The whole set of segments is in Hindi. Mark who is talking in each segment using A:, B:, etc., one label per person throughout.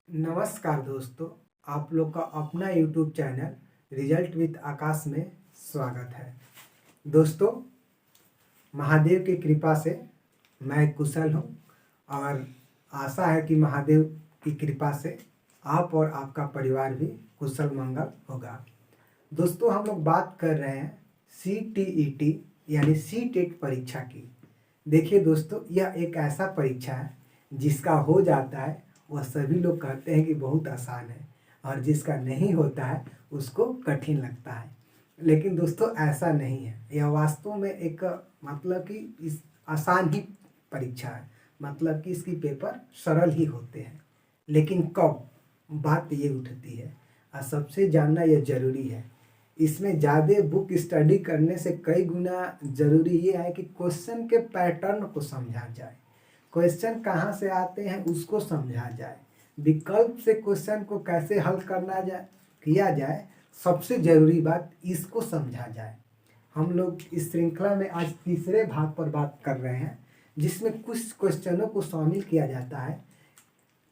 A: नमस्कार दोस्तों, आप लोग का अपना YouTube चैनल रिजल्ट विद आकाश में स्वागत है। दोस्तों, महादेव की कृपा से मैं कुशल हूँ और आशा है कि महादेव की कृपा से आप और आपका परिवार भी कुशल मंगल होगा। दोस्तों, हम लोग बात कर रहे हैं CTET यानी सीटेट परीक्षा की। देखिए दोस्तों, यह एक ऐसा परीक्षा है जिसका हो जाता है वह सभी लोग कहते हैं कि बहुत आसान है, और जिसका नहीं होता है उसको कठिन लगता है। लेकिन दोस्तों, ऐसा नहीं है। यह वास्तव में एक मतलब कि इस आसान ही परीक्षा है, मतलब कि इसकी पेपर सरल ही होते हैं। लेकिन कब बात ये उठती है और सबसे जानना यह जरूरी है, इसमें ज़्यादा बुक स्टडी करने से कई गुना ज़रूरी ये है कि क्वेश्चन के पैटर्न को समझा जाए, क्वेश्चन कहाँ से आते हैं उसको समझा जाए, विकल्प से क्वेश्चन को कैसे हल किया जाए, सबसे ज़रूरी बात इसको समझा जाए। हम लोग इस श्रृंखला में आज तीसरे भाग पर बात कर रहे हैं, जिसमें कुछ क्वेश्चनों को शामिल किया जाता है।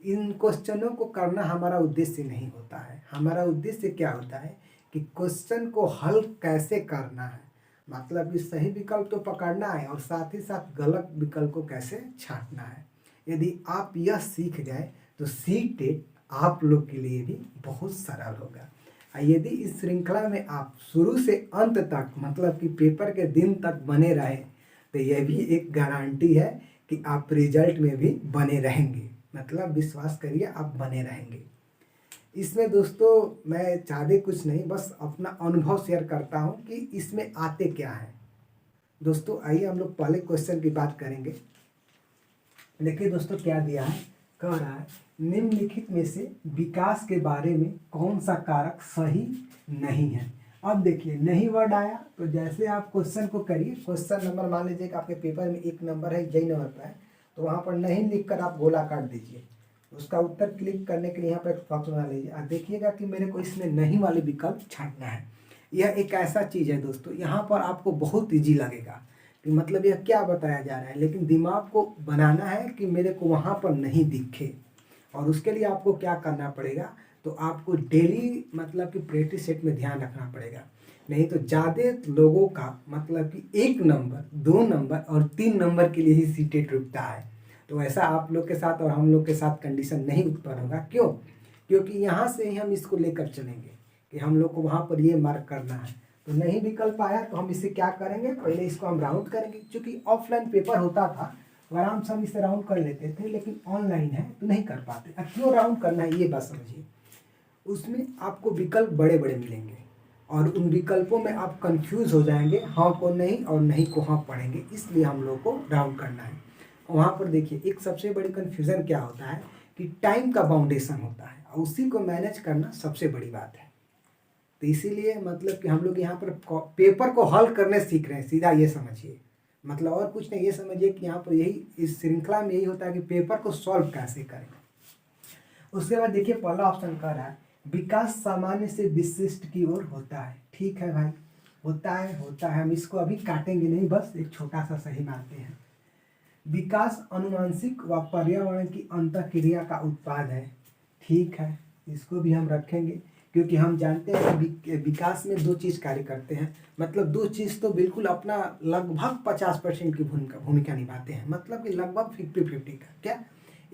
A: इन क्वेश्चनों को करना हमारा उद्देश्य नहीं होता है। हमारा उद्देश्य क्या होता है कि क्वेश्चन को हल कैसे करना है, मतलब कि सही विकल्प तो पकड़ना है और साथ ही साथ गलत विकल्प को कैसे छांटना है। यदि आप यह सीख गए तो सीटेट आप लोग के लिए भी बहुत सरल होगा। यदि इस श्रृंखला में आप शुरू से अंत तक, मतलब कि पेपर के दिन तक बने रहे, तो यह भी एक गारंटी है कि आप रिजल्ट में भी बने रहेंगे। मतलब विश्वास करिए, आप बने रहेंगे। इसमें दोस्तों मैं ज़्यादा कुछ नहीं, बस अपना अनुभव शेयर करता हूँ कि इसमें आते क्या हैं। दोस्तों आइए हम लोग पहले क्वेश्चन की बात करेंगे। देखिए दोस्तों, क्या दिया है, कह रहा है निम्नलिखित में से विकास के बारे में कौन सा कारक सही नहीं है। अब देखिए, नहीं वर्ड आया तो जैसे आप क्वेश्चन को करिए, क्वेश्चन नंबर मान लीजिए कि आपके पेपर में 1 नंबर है, जय नंबर पर है, तो वहाँ पर नहीं लिख कर आप गोला काट दीजिए। उसका उत्तर क्लिक करने के लिए यहाँ पर एक बॉक्स बना लीजिए और देखिएगा कि मेरे को इसमें नहीं वाले विकल्प छांटना है। यह एक ऐसा चीज़ है दोस्तों, यहाँ पर आपको बहुत ईजी लगेगा कि मतलब यह क्या बताया जा रहा है, लेकिन दिमाग को बनाना है कि मेरे को वहाँ पर नहीं दिखे। और उसके लिए आपको क्या करना पड़ेगा, तो आपको डेली मतलब कि प्रैक्टिस सेट में ध्यान रखना पड़ेगा। नहीं तो ज़्यादा लोगों का मतलब कि 1 नंबर, 2 नंबर और 3 नंबर के लिए ही सीटेट रुकता है। तो ऐसा आप लोग के साथ और हम लोग के साथ कंडीशन नहीं उत्पन्न होगा। क्यों? क्योंकि यहाँ से ही हम इसको लेकर चलेंगे कि हम लोग को वहाँ पर ये मार्क करना है। तो नहीं विकल्प आया तो हम इसे क्या करेंगे, पहले इसको हम राउंड करेंगे। क्योंकि ऑफलाइन पेपर होता था, आराम से हम इसे राउंड कर लेते थे, लेकिन ऑनलाइन है तो नहीं कर पाते। अब क्यों राउंड करना है ये बात समझिए। उसमें आपको विकल्प बड़े बड़े मिलेंगे और उन विकल्पों में आप कंफ्यूज हो जाएंगे, हाँ को नहीं और नहीं को हाँ पढ़ेंगे, इसलिए हम लोग को राउंड करना है। वहाँ पर देखिए, एक सबसे बड़ी कन्फ्यूज़न क्या होता है कि टाइम का बाउंडेशन होता है और उसी को मैनेज करना सबसे बड़ी बात है। तो इसीलिए मतलब कि हम लोग यहाँ पर पेपर को हल करने सीख रहे हैं, सीधा ये समझिए। मतलब और कुछ नहीं, ये समझिए कि यहाँ पर यही इस श्रृंखला में यही होता है कि पेपर को सॉल्व कैसे करें। उसके बाद देखिए, पहला ऑप्शन कह रहा है विकास सामान्य से विशिष्ट की ओर होता है। ठीक है भाई, होता है। हम इसको अभी काटेंगे नहीं, बस एक छोटा सा सही मानते हैं। विकास अनुवांशिक व पर्यावरण की अंतःक्रिया का उत्पाद है। ठीक है, इसको भी हम रखेंगे, क्योंकि हम जानते हैं कि विकास में 2 चीज़ कार्य करते हैं। मतलब 2 चीज़ तो बिल्कुल अपना लगभग 50% की भूमिका निभाते हैं, मतलब कि लगभग 50-50 का। क्या?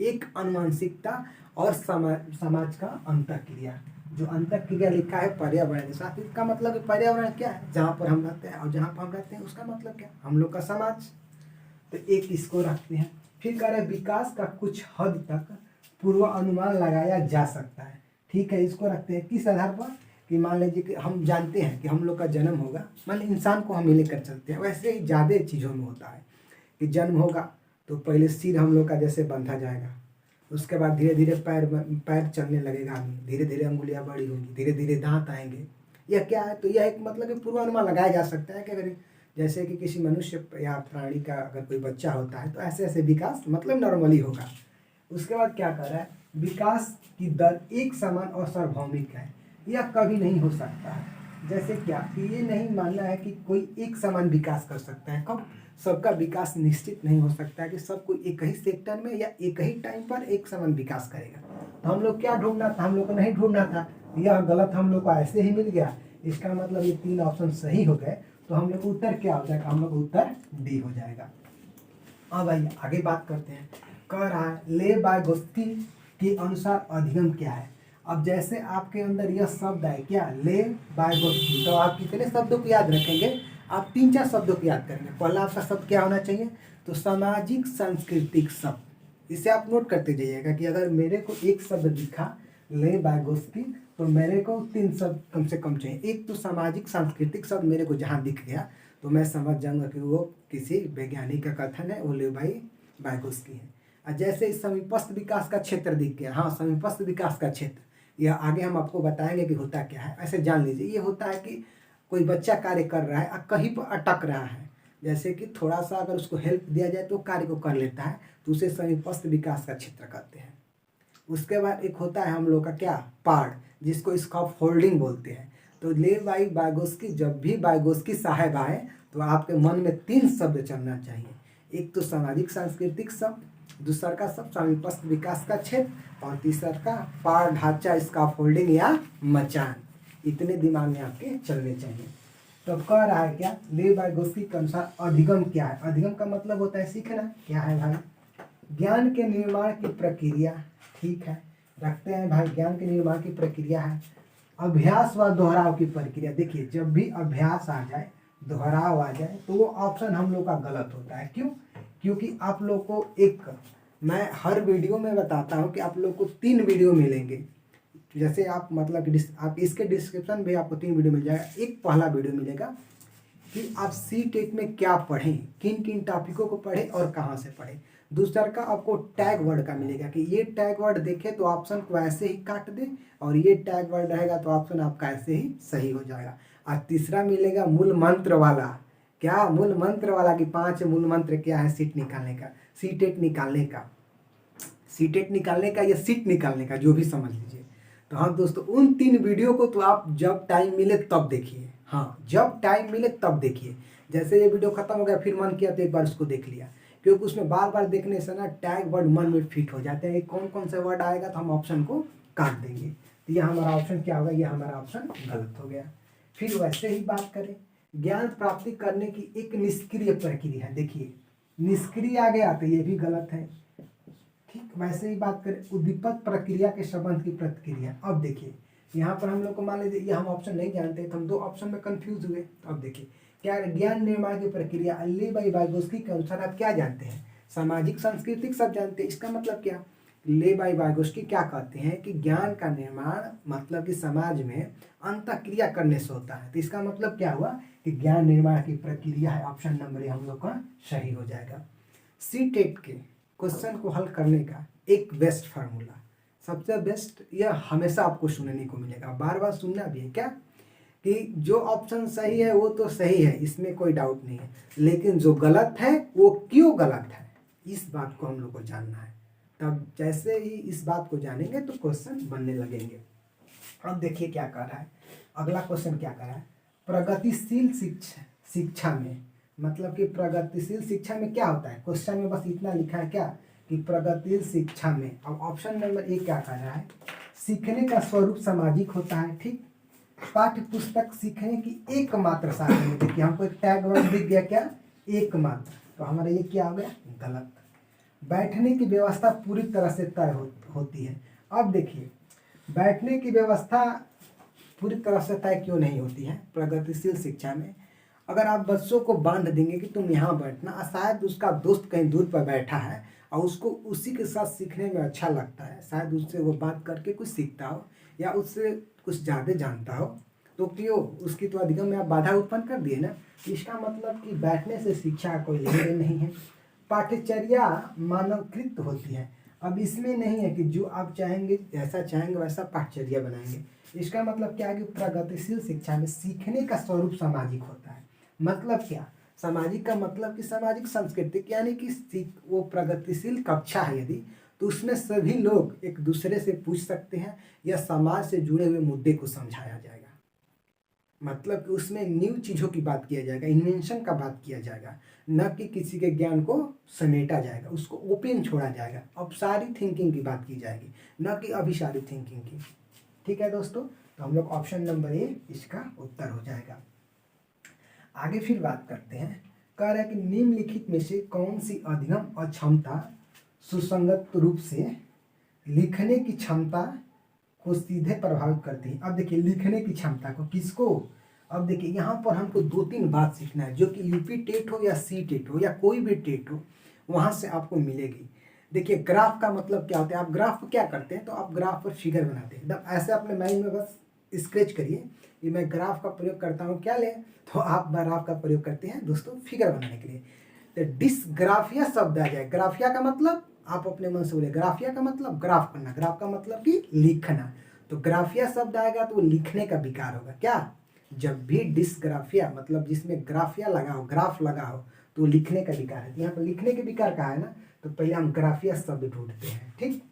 A: एक अनुवांशिकता और समाज का अंतःक्रिया। जो अंतःक्रिया लिखा है पर्यावरण के साथ, इसका मतलब है पर्यावरण क्या है, जहाँ पर हम रहते हैं, और जहाँ पर हम रहते हैं उसका मतलब क्या, हम लोग का समाज। तो एक इसको रखते हैं। फिर कह रहे हैं विकास का कुछ हद तक पूर्व अनुमान लगाया जा सकता है। ठीक है, इसको रखते हैं। किस आधार पर? कि मान लीजिए कि हम जानते हैं कि हम लोग का जन्म होगा, मान इंसान को हम ही लेकर चलते हैं, वैसे ही ज़्यादा चीज़ों में होता है कि जन्म होगा तो पहले सिर हम लोग का जैसे बंधा जाएगा, उसके बाद धीरे धीरे पैर चलने लगेगा, धीरे धीरे अंगुलियाँ बड़ी होंगी, धीरे धीरे दांत आएंगे। यह क्या है? तो यह एक मतलब कि पूर्वानुमान लगाया जा सकता है कि अगर जैसे कि किसी मनुष्य या प्राणी का अगर कोई बच्चा होता है तो ऐसे ऐसे विकास मतलब नॉर्मली होगा। उसके बाद क्या कर रहा है, विकास की दर एक समान और सार्वभौमिक है, यह कभी नहीं हो सकता है। जैसे क्या कि ये नहीं मानना है कि कोई एक समान विकास कर सकता है। कब? सबका विकास निश्चित नहीं हो सकता है कि सब कोई एक ही सेक्टर में या एक ही टाइम पर एक समान विकास करेगा। तो हम लोग क्या ढूंढना था, हम लोग को नहीं ढूंढना था, यह गलत हम लोग को ऐसे ही मिल गया। इसका मतलब ये 3 ऑप्शन सही हो गए, तो हम लोग को उत्तर क्या हो जाएगा, हम लोग को उत्तर डी हो जाएगा। अब आइए आगे बात करते हैं। कह रहा है ले वाइगोत्स्की के अनुसार अधिगम क्या है। अब जैसे आपके अंदर यह शब्द है क्या, ले वाइगोत्स्की, तो आप कितने शब्दों को याद रखेंगे, आप 3-4 शब्दों को याद करेंगे। पहला आपका शब्द क्या होना चाहिए, तो सामाजिक सांस्कृतिक शब्द। इसे आप नोट करते जाइएगा कि अगर मेरे को एक शब्द दिखा ले वाइगोत्स्की, तो मेरे को 3 शब्द कम से कम चाहिए। एक तो सामाजिक सांस्कृतिक शब्द मेरे को जहाँ दिख गया तो मैं समझ जाऊंगा कि वो किसी वैज्ञानिक का कथन है, वो ले वाइगोत्स्की है। और जैसे इस समीपस्थ विकास का क्षेत्र दिख गया, हाँ समीपस्थ विकास का क्षेत्र, यह आगे हम आपको बताएंगे कि होता क्या है। ऐसे जान लीजिए, ये होता है कि कोई बच्चा कार्य कर रहा है और कहीं पर अटक रहा है, जैसे कि थोड़ा सा अगर उसको हेल्प दिया जाए तो कार्य को कर लेता है, तो उसे समीपस्थ विकास का क्षेत्र कहते हैं। उसके बाद एक होता है हम लोग का क्या, पार्ट, जिसको स्कैफोल्डिंग बोलते हैं। तो ले वाइगोत्स्की, जब भी वाइगोत्स्की साहब आए तो आपके मन में 3 शब्द चलना चाहिए। एक तो सामाजिक सांस्कृतिक शब्द, दूसरा का शब्द समीपस्थ विकास का क्षेत्र, और तीसरा का पार ढांचा स्कैफोल्डिंग या मचान। इतने दिमाग में आपके चलने चाहिए। तो कह रहा है क्या, ले वाइगोत्स्की के अनुसार अधिगम क्या है। अधिगम का मतलब होता है सीखना। क्या है भाई, ज्ञान के निर्माण की प्रक्रिया। ठीक है, रखते हैं भाई, ज्ञान के निर्माण की प्रक्रिया है। अभ्यास व दोहराव की प्रक्रिया। देखिए, जब भी अभ्यास आ जाए, दोहराव आ जाए, तो वो ऑप्शन हम लोग का गलत होता है। क्यों, क्योंकि आप लोग को मैं हर वीडियो में बताता हूँ कि आप लोग को 3 वीडियो मिलेंगे। जैसे आप मतलब कि आप इसके डिस्क्रिप्शन में आपको 3 वीडियो मिल जाएगा। एक पहला वीडियो मिलेगा कि आप सी-टेट में क्या पढ़ें, किन किन टॉपिकों को पढ़ें और कहाँ से पढ़ें। दूसरा का आपको टैग वर्ड का मिलेगा कि ये टैग वर्ड देखे तो ऑप्शन को ऐसे ही काट दे, और ये टैग वर्ड रहेगा तो ऑप्शन आपका ऐसे ही सही हो जाएगा। और तीसरा मिलेगा मूल मंत्र वाला। क्या, मूल मंत्र वाला, कि 5 मूल मंत्र क्या है सीट निकालने का, सी-टेट निकालने का, सी-टेट निकालने का या सीट निकालने का, जो भी समझ लीजिए। तो हाँ दोस्तों, उन 3 वीडियो को तो आप जब टाइम मिले तब देखिए। हाँ, जब टाइम मिले तब देखिए। जैसे ये वीडियो खत्म हो गया, फिर मन किया तो एक बार उसको देख लिया, क्योंकि उसमें बार बार देखने से ना टैग वर्ड मन में फिट हो जाते हैं। कौन कौन सा वर्ड आएगा तो हम ऑप्शन को काट देंगे। तो यह हमारा ऑप्शन क्या होगा, यह हमारा ऑप्शन गलत हो गया। फिर वैसे ही बात करें, ज्ञान प्राप्ति करने की एक निष्क्रिय प्रक्रिया है। देखिए, निष्क्रिय आ गया तो ये भी गलत है। ठीक, वैसे ही बात करें उद्दीपक प्रक्रिया के संबंध की प्रतिक्रिया। अब देखिए, यहाँ पर हम लोग को मान लीजिए ये हम ऑप्शन नहीं जानते, तो हम 2 ऑप्शन में कंफ्यूज हुए। तो अब देखिए क्या, ज्ञान निर्माण की प्रक्रिया ले वाइगोत्स्की के अनुसार आप क्या जानते हैं, सामाजिक सांस्कृतिक सब जानते हैं। इसका मतलब क्या, ले वाइगोत्स्की क्या कहते हैं कि ज्ञान का निर्माण मतलब कि समाज में अंतःक्रिया करने से होता है। तो इसका मतलब क्या हुआ कि ज्ञान निर्माण की प्रक्रिया है। ऑप्शन नंबर ए हम लोग का सही हो जाएगा। सी-टेट के क्वेश्चन को हल करने का एक बेस्ट फार्मूला, सबसे बेस्ट, यह हमेशा आपको सुनने को मिलेगा, बार बार सुनना भी है। क्या, कि जो ऑप्शन सही है वो तो सही है, इसमें कोई डाउट नहीं है, लेकिन जो गलत है वो क्यों गलत है, इस बात को हम लोग को जानना है। तब जैसे ही इस बात को जानेंगे तो क्वेश्चन बनने लगेंगे। अब देखिए क्या कर रहा है, अगला क्वेश्चन क्या कर रहा है, प्रगतिशील शिक्षा में, मतलब कि प्रगतिशील शिक्षा में क्या होता है। क्वेश्चन में बस इतना लिखा है क्या, कि प्रगतिशील शिक्षा में। अब ऑप्शन नंबर ए क्या कर रहा है, सीखने का स्वरूप सामाजिक होता है। ठीक, पाठ्य पुस्तक सीखने की एकमात्र साधन है। देखिए हमको एक टैग वर्ड दिख गया क्या, एकमात्र, तो हमारा ये क्या हो गया, गलत। बैठने की व्यवस्था पूरी तरह से तय होती है। अब देखिए, बैठने की व्यवस्था पूरी तरह से तय क्यों नहीं होती है प्रगतिशील शिक्षा में। अगर आप बच्चों को बांध देंगे कि तुम यहाँ बैठना, और शायद उसका दोस्त कहीं दूर पर बैठा है और उसको उसी के साथ सीखने में अच्छा लगता है, शायद उससे वो बात करके कुछ सीखता हो या उससे कुछ ज़्यादा जानता हो, तो क्यों उसकी तो अधिगम में आप बाधा उत्पन्न कर दिए ना। इसका मतलब कि बैठने से शिक्षा का कोई लेन देन नहीं है। पाठ्यचर्या मानवकृत होती है। अब इसमें नहीं है कि जो आप चाहेंगे, जैसा चाहेंगे वैसा पाठ्यचर्या बनाएंगे। इसका मतलब क्या है कि प्रगतिशील शिक्षा में सीखने का स्वरूप सामाजिक होता है। मतलब क्या, सामाजिक का मतलब कि सामाजिक सांस्कृतिक, यानी कि वो प्रगतिशील कक्षा है यदि, तो उसमें सभी लोग एक दूसरे से पूछ सकते हैं या समाज से जुड़े हुए मुद्दे को समझाया जाएगा। मतलब कि उसमें न्यू चीज़ों की बात किया जाएगा, इन्वेंशन का बात किया जाएगा, न कि किसी के ज्ञान को समेटा जाएगा, उसको ओपन छोड़ा जाएगा। अब सारी थिंकिंग की बात की जाएगी, न कि अभी सारी थिंकिंग की। ठीक है दोस्तों, तो हम लोग ऑप्शन नंबर ए इसका उत्तर हो जाएगा। आगे फिर बात करते हैं, कह रहा है कि निम्नलिखित में से कौन सी अधिगम अक्षमता सुसंगत रूप से लिखने की क्षमता को सीधे प्रभावित करती है। अब देखिए लिखने की क्षमता को, किसको, अब देखिए यहाँ पर हमको 2-3 बात सीखना है, जो कि यूपी टेट हो या सी टेट हो या कोई भी टेट हो, वहाँ से आपको मिलेगी। देखिए ग्राफ का मतलब क्या होता है, आप ग्राफ को क्या करते हैं, तो आप ग्राफ पर फिगर बनाते हैं एकदम ऐसे अपने माइंड में बस स्केच करिए कि मैं ग्राफ का प्रयोग करता हूँ, क्या लें, तो आप ग्राफ का प्रयोग करते हैं दोस्तों फिगर बनाने के लिए। तो डिस्ग्राफिया शब्द आ जाए, ग्राफिया का मतलब आप अपने मन से बोले, ग्राफिया का मतलब ग्राफ करना, ग्राफ का मतलब कि लिखना, तो ग्राफिया शब्द आएगा तो वो लिखने का विकार होगा। क्या, जब भी डिस्ग्राफिया मतलब जिसमें ग्राफिया लगा हो, ग्राफ लगा हो, तो लिखने का विकार है। यहाँ पर लिखने के विकार कहा है ना, तो पहले हम ग्राफिया शब्द ढूंढते हैं। ठीक,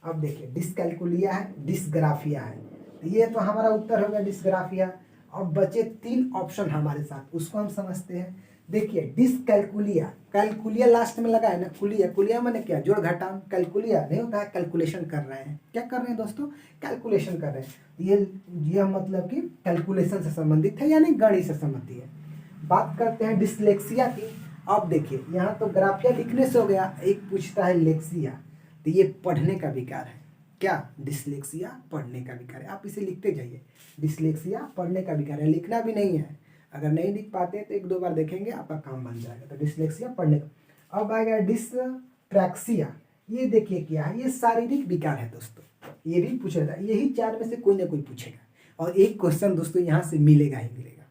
A: अब देखिए डिसकैलकुलिया है, डिसग्राफिया है, तो ये तो हमारा उत्तर हो गया डिसग्राफिया। अब बचे 3 ऑप्शन हमारे साथ, उसको हम समझते हैं। देखिए डिसकैलकुलिया, कैलकुलिया लास्ट में लगा है ना, कुलिया, कुलिया मैंने क्या, जोड़ घटा, कैलकुलिया नहीं होता है, कैलकुलेशन कर रहे हैं, क्या कर रहे हैं दोस्तों, कैलकुलेशन कर रहे हैं। ये मतलब कि कैलकुलेशन से संबंधित है, यानी गणित से संबंधित है। बात करते हैं डिसलेक्सिया की। अब देखिए यहाँ तो ग्राफिया लिखने से हो गया, एक पूछता है लेक्सिया, तो ये पढ़ने का विकार है। क्या, डिसलेक्सिया पढ़ने का विकार है, आप इसे लिखते जाइए, डिसलेक्सिया पढ़ने का विकार है, लिखना भी नहीं है। अगर नहीं लिख पाते तो 1-2 बार देखेंगे, आपका काम बन जाएगा। तो डिसलेक्सिया पढ़ने का। अब आएगा डिसप्रैक्सिया, ये देखिए क्या है, ये शारीरिक विकार है दोस्तों, ये भी पूछेगा, यही 4 में से कोई ना कोई पूछेगा, और एक क्वेश्चन दोस्तों यहाँ से मिलेगा ही मिलेगा।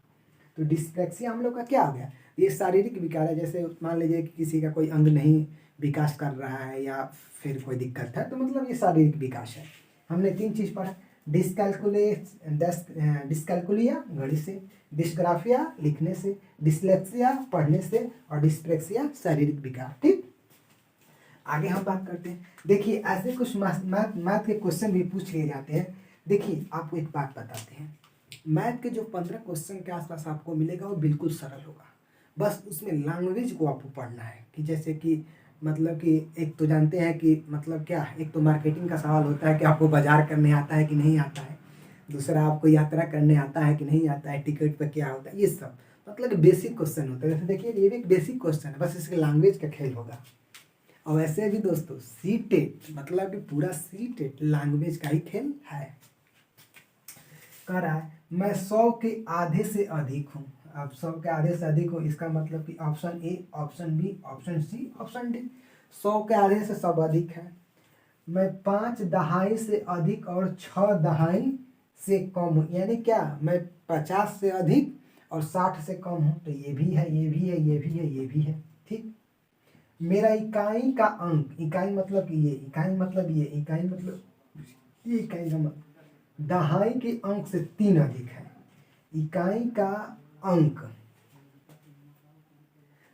A: तो डिस्प्रैक्सिया हम लोग का क्या हो गया, ये शारीरिक विकार है। जैसे मान लीजिए कि किसी का कोई अंग नहीं विकास कर रहा है या फिर कोई दिक्कत है, तो मतलब ये शारीरिक विकास है। हमने 3 चीज़ पढ़ा, डिस्कैलकुलिया गणित से, डिस्ग्राफिया लिखने से, डिसलेक्सिया पढ़ने से, और डिस्प्रैक्सिया शारीरिक विकार। ठीक, आगे हम बात करते हैं। देखिए ऐसे कुछ मैथ के क्वेश्चन भी पूछ लिए जाते हैं। देखिए आपको एक बात बताते हैं, मैथ के जो 15 क्वेश्चन के आसपास आपको मिलेगा वो बिल्कुल सरल होगा, बस उसमें लैंग्वेज को आपको पढ़ना है। कि जैसे कि मतलब कि एक तो जानते हैं कि मतलब क्या, एक तो मार्केटिंग का सवाल होता है कि आपको बाजार करने आता है कि नहीं आता है, दूसरा आपको यात्रा करने आता है कि नहीं आता है, टिकट पर क्या होता है, ये सब मतलब कि बेसिक क्वेश्चन होता है। जैसे देखिए ये भी एक बेसिक क्वेश्चन है, बस इसके लैंग्वेज का खेल होगा। और वैसे भी दोस्तों सी टेट मतलब कि पूरा सी टेट लैंग्वेज का ही खेल है। कह रहा है मैं 100 के आधे से अधिक हूँ। अब 100 के आधे से अधिक हूँ, इसका मतलब कि option A, option B, option C, option D. 100 के आधे से सब अधिक है। मैं 5 दहाई से अधिक और 6 दहाई से कम हूँ, यानी क्या, मैं 50 से अधिक और 60 से कम हूँ, तो ये भी है, ये भी है, ये भी है, ये भी है। ठीक, मेरा इकाई का अंक, इकाई मतलब कि ये, इकाई मतलब ये, इकाई मतलब ये, इकाई का मतलब दहाई के अंक से 3 अधिक है। इकाई का अंक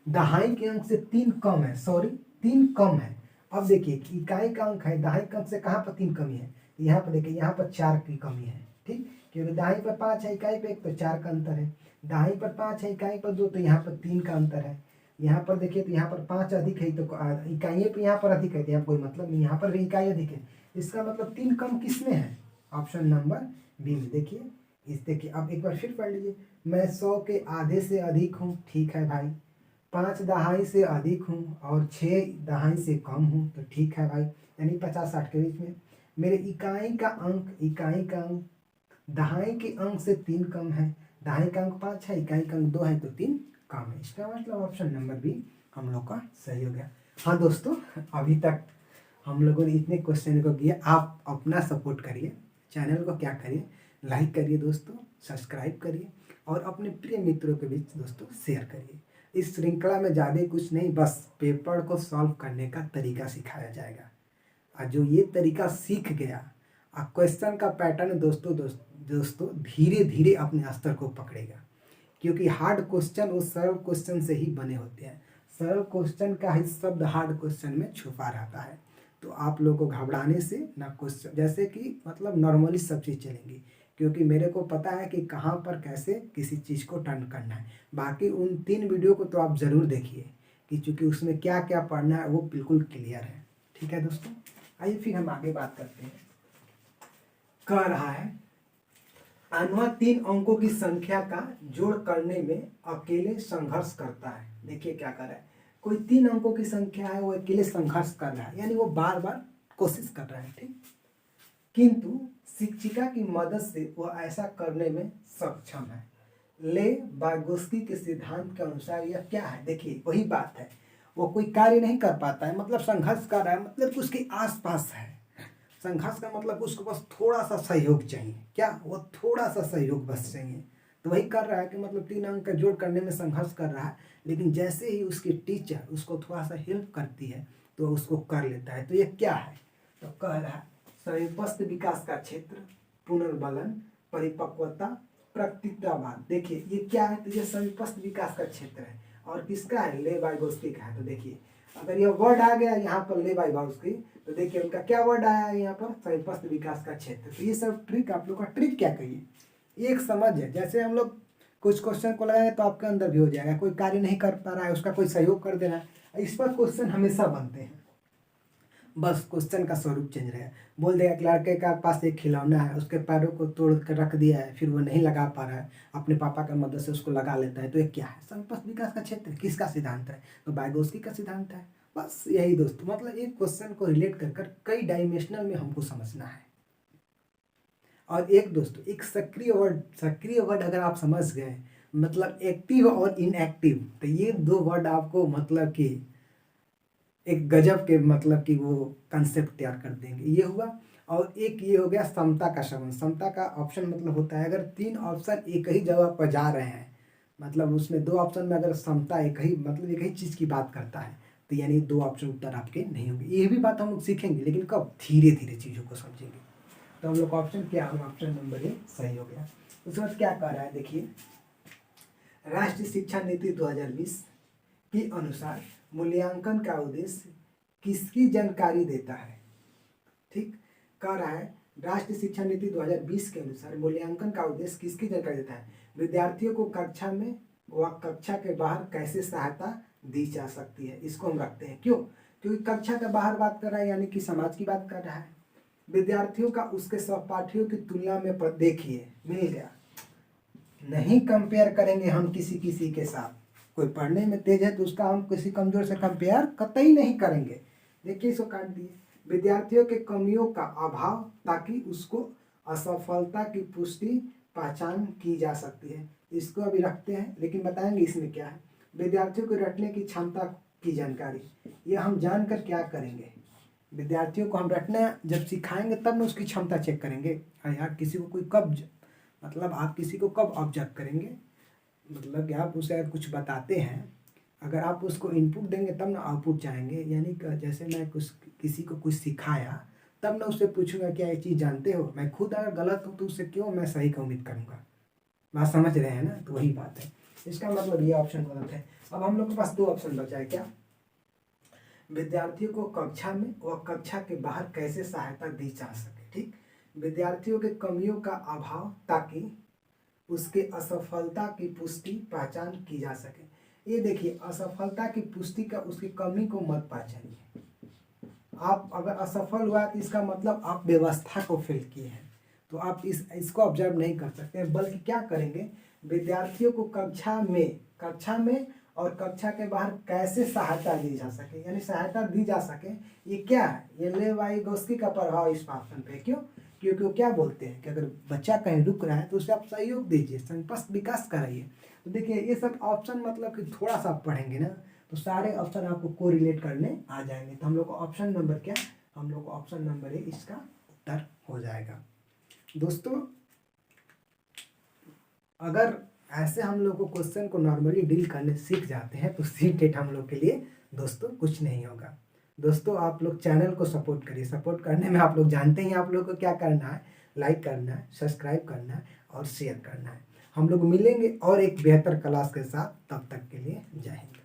A: दहाई के अंक से 3 कम है, सॉरी 3 कम है। अब देखिए इकाई का अंक है, दहाई के अंक से कहाँ पर 3 कमी है, यहाँ पर देखिए, यहाँ पर 4 की कमी है। ठीक, क्योंकि दहाई पर 5 है, इकाई पर 1, तो 4 का अंतर है। दहाई पर 5 है, इकाई पर 2, तो यहाँ पर 3 का अंतर है। यहाँ पर देखिए तो यहाँ पर 5 अधिक है, तो इकाई पर यहाँ पर अधिक है, तो यहाँ कोई मतलब नहीं, यहाँ पर भी इकाई अधिक है, इसका मतलब 3 कम किसमें है, ऑप्शन नंबर बी में। देखिए देखिए अब एक बार फिर पढ़ लीजिए, मैं 100 के आधे से अधिक हूँ, ठीक है भाई, 5 दहाई से अधिक हूँ और 6 दहाई से कम हूँ, तो ठीक है भाई, यानी 50-60 के बीच में। मेरे इकाई का अंक दहाई के अंक से 3 कम है, दहाई का अंक 5 है, इकाई का अंक 2 है, तो 3 कम है। इसका मतलब ऑप्शन नंबर बी हम लोग का सही हो गया। हाँ दोस्तों, अभी तक हम लोगों ने इतने क्वेश्चन को किया, आप अपना सपोर्ट करिए, चैनल को क्या करिए, लाइक करिए दोस्तों, सब्सक्राइब करिए, और अपने प्रिय मित्रों के बीच दोस्तों शेयर करिए। इस श्रृंखला में ज़्यादा कुछ नहीं, बस पेपर को सॉल्व करने का तरीका सिखाया जाएगा, और जो ये तरीका सीख गया, क्वेश्चन का पैटर्न दोस्तों धीरे धीरे अपने स्तर को पकड़ेगा, क्योंकि हार्ड क्वेश्चन वो सरल क्वेश्चन से ही बने होते हैं। सरल क्वेश्चन का ही शब्द हार्ड क्वेश्चन में छुपा रहता है। तो आप लोगों को घबराने से ना, क्वेश्चन जैसे कि मतलब नॉर्मली सब चीज़ चलेंगी, क्योंकि मेरे को पता है कि कहाँ पर कैसे किसी चीज़ को टर्न करना है। बाकी उन 3 वीडियो को तो आप ज़रूर देखिए कि चूँकि उसमें क्या क्या पढ़ना है वो बिल्कुल क्लियर है। ठीक है दोस्तों, आइए फिर हम आगे बात करते हैं। कह रहा है अनवा 3 अंकों की संख्या का जोड़ करने में अकेले संघर्ष करता है। देखिए क्या कर रहा है, कोई 3 अंकों की संख्या है, वो अकेले संघर्ष कर रहा है, यानी वो बार बार कोशिश कर रहा है। ठीक, किंतु शिक्षिका की मदद से वो ऐसा करने में सक्षम है। ले वाइगोत्स्की के सिद्धांत के अनुसार यह क्या है? देखिए वही बात है, वो कोई कार्य नहीं कर पाता है, मतलब संघर्ष कर रहा है, मतलब उसके आसपास है। संघर्ष का मतलब उसको बस थोड़ा सा सहयोग चाहिए। क्या? वो थोड़ा सा सहयोग बस चाहिए। तो वही कर रहा है कि मतलब 3 अंक का जोड़ करने में संघर्ष कर रहा है, लेकिन जैसे ही उसकी टीचर उसको थोड़ा सा हेल्प करती है तो उसको कर लेता है। तो ये क्या है? तो कह रहा है समीपस्थ विकास का क्षेत्र, पुनर्बलन, परिपक्वता, प्रकृतिवाद। देखिए ये क्या है? तो ये समीपस्थ विकास का क्षेत्र है और किसका है? ले वाइगोत्स्की का है। तो देखिए अगर यह वर्ड आ गया यहाँ पर ले वाइगोत्स्की, तो देखिए उनका क्या वर्ड आया है यहाँ पर? समीपस्थ विकास का क्षेत्र। तो ये सब ट्रिक आप लोग का ट्रिक क्या कहिए, एक समझ है। जैसे हम लोग कुछ क्वेश्चन को लगाए तो आपके अंदर भी हो जाएगा, कोई कार्य नहीं कर पा रहा है उसका कोई सहयोग कर देना है, इस पर क्वेश्चन हमेशा बनते हैं। बस क्वेश्चन का स्वरूप चेंज रहेगा। बोल देगा कि लड़के का पास एक खिलौना है, उसके पैरों को तोड़ कर रख दिया है, फिर वो नहीं लगा पा रहा है, अपने पापा की मदद से उसको लगा लेता है। तो ये क्या है? समीपस्थ विकास का क्षेत्र। किसका सिद्धांत है? तो वाइगोत्स्की का सिद्धांत है। बस यही दोस्तों, मतलब एक क्वेश्चन को रिलेट कर कई डायमेंशनल में हमको समझना है। और एक दोस्तों, एक सक्रिय वर्ड अगर आप समझ गए, मतलब एक्टिव और इनएक्टिव, तो ये 2 वर्ड आपको मतलब कि एक गजब के मतलब कि वो कंसेप्ट तैयार कर देंगे। ये हुआ। और एक ये हो गया समता का संबंध। समता का ऑप्शन मतलब होता है अगर 3 ऑप्शन एक ही जगह पर जा रहे हैं, मतलब उसमें 2 ऑप्शन में अगर समता एक ही मतलब एक ही चीज़ की बात करता है, तो यानी 2 ऑप्शन उत्तर आपके नहीं होंगे। ये भी बात हम लोग सीखेंगे, लेकिन कब? धीरे धीरे चीज़ों को समझेंगे। तो हम लोग ऑप्शन क्या होगा? ऑप्शन नंबर ए सही हो गया। उसके बाद क्या कह रहा है? देखिए राष्ट्रीय शिक्षा नीति 2020 के अनुसार मूल्यांकन का उद्देश्य किसकी जानकारी देता है? ठीक, कह रहा है राष्ट्रीय शिक्षा नीति 2020 के अनुसार मूल्यांकन का उद्देश्य किसकी जानकारी देता है? विद्यार्थियों को कक्षा में व कक्षा के बाहर कैसे सहायता दी जा सकती है, इसको हम रखते हैं। क्यों? क्योंकि कक्षा के बाहर बात कर रहा है, यानी कि समाज की बात कर रहा है। विद्यार्थियों का उसके सहपाठियों की तुलना में देखिए मिल गया, नहीं कंपेयर करेंगे हम किसी के साथ। कोई पढ़ने में तेज है तो उसका हम किसी कमजोर से कंपेयर कतई नहीं करेंगे। देखिए इसको काट दिए। विद्यार्थियों के कमियों का अभाव ताकि उसको असफलता की पुष्टि पहचान की जा सकती है, इसको अभी रखते हैं, लेकिन बताएंगे इसमें क्या है। विद्यार्थियों को रटने की क्षमता की जानकारी, ये हम जानकर क्या करेंगे? विद्यार्थियों को हम रटना जब सिखाएंगे तब ना उसकी क्षमता चेक करेंगे। यार किसी को कोई कब मतलब आप किसी को कब ऑब्जर्व करेंगे? मतलब कि आप उसे कुछ बताते हैं, अगर आप उसको इनपुट देंगे तब ना आउटपुट चाहेंगे। यानी जैसे मैं किसी को कुछ सिखाया तब ना उससे पूछूंगा क्या ये चीज़ जानते हो? मैं खुद अगर गलत हूँ तो उससे क्यों मैं सही का उम्मीद करूँगा? बात समझ रहे हैं ना? तो वही बात है, इसका मतलब ये ऑप्शन गलत है। अब हम लोग के पास 2 ऑप्शन बचा है। क्या? विद्यार्थियों को कक्षा में व कक्षा के बाहर कैसे सहायता दी जा सके। ठीक, विद्यार्थियों के कमियों का अभाव ताकि उसके असफलता की पुष्टि पहचान की जा सके। ये देखिए असफलता की पुष्टि का, उसकी कमी को मत पहचानिए। आप अगर असफल हुआ तो इसका मतलब आप व्यवस्था को फेल किए हैं, तो आप इसको ऑब्जर्व नहीं कर सकते, बल्कि क्या करेंगे? विद्यार्थियों को कक्षा में और कक्षा के बाहर कैसे सहायता दी जा सके, यानी सहायता दी जा सके। ये क्या है? ये ले वाइगोत्स्की का प्रभाव इस ऑप्शन पे। क्यों? क्योंकि वो क्या बोलते हैं कि अगर बच्चा कहीं रुक रहा है तो उसे आप सहयोग दीजिए, समीपस्थ विकास कराइए। तो देखिए ये सब ऑप्शन मतलब कि थोड़ा सा आप पढ़ेंगे ना तो सारे ऑप्शन आपको कोरिलेट करने आ जाएंगे। तो हम लोग को ऑप्शन नंबर क्या? हम लोग को ऑप्शन नंबर ए इसका उत्तर हो जाएगा। दोस्तों अगर ऐसे हम लोग को क्वेश्चन को नॉर्मली डील करने सीख जाते हैं तो सीटेट हम लोग के लिए दोस्तों कुछ नहीं होगा। दोस्तों आप लोग चैनल को सपोर्ट करिए। सपोर्ट करने में आप लोग जानते हैं आप लोग को क्या करना है, लाइक करना है, सब्सक्राइब करना है और शेयर करना है। हम लोग मिलेंगे और एक बेहतर क्लास के साथ, तब तक के लिए जय हिंद।